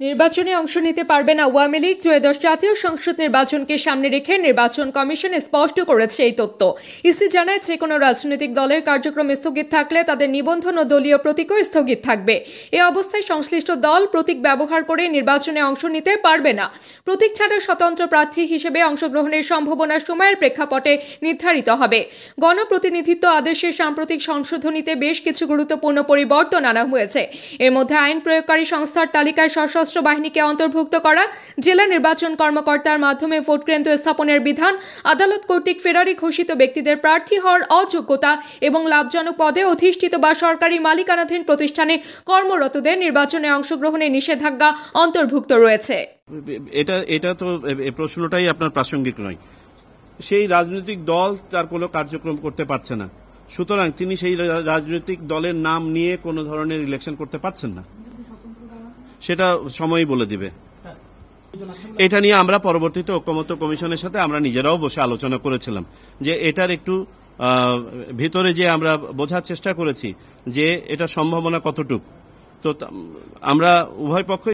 নির্বাচনে অংশ নিতে পারবে না আওয়ামী লীগ। ত্রয়োদশ জাতীয় সংসদ নির্বাচনকে সামনে রেখে নির্বাচন কমিশন স্পষ্ট করেছে এই তথ্য। ইসি জানায়, যে কোনো রাজনৈতিক দলের কার্যক্রম স্থগিত থাকলে তাদের নিবন্ধন ও দলীয় প্রতীকও স্থগিত থাকবে। এ অবস্থায় সংশ্লিষ্ট দল প্রতীক ব্যবহার করে নির্বাচনে অংশ নিতে পারবে না। প্রতীক ছাড়া স্বতন্ত্র প্রার্থী হিসেবে অংশগ্রহণের সম্ভাবনা সময়ের প্রেক্ষাপটে নির্ধারিত হবে। গণপ্রতিনিধিত্ব আদেশের সাম্প্রতিক সংশোধনীতে বেশ কিছু গুরুত্বপূর্ণ পরিবর্তন আনা হয়েছে। এর মধ্যে আইন প্রয়োগকারী সংস্থার তালিকায় সশস্ত্র বাহিনীকে অন্তর্ভুক্ত করা, জেলা নির্বাচন কর্মকর্তার মাধ্যমে ভোট কেন্দ্র স্থাপনের বিধান, আদালত কর্তৃক ফেরারি ঘোষিত ব্যক্তিদের প্রার্থী হওয়ার অযোগ্যতা এবং লাভজনক পদে অধিষ্ঠিত বা সরকারি মালিকানাধীন প্রতিষ্ঠানে কর্মরতদের নির্বাচনে অংশগ্রহণের নিষেধাজ্ঞা অন্তর্ভুক্ত রয়েছে। এটা তো প্রশ্নটাই আপনার প্রাসঙ্গিক নয়। সেই রাজনৈতিক দল তার কোনো কার্যক্রম করতে পারছে না, সুতরাং তিনি সেই রাজনৈতিক দলের নাম নিয়ে কোনো ধরনের ইলেকশন করতে পারছেন না, সেটা সময়ই বলে দিবে। এটা নিয়ে আমরা পরবর্তীতে ঐকমত্য কমিশনের সাথে আমরা নিজেরাও বসে আলোচনা করেছিলাম যে এটার একটু ভিতরে যে আমরা বোঝার চেষ্টা করেছি যে এটা সম্ভাবনা কতটুকু। তো আমরা উভয় পক্ষ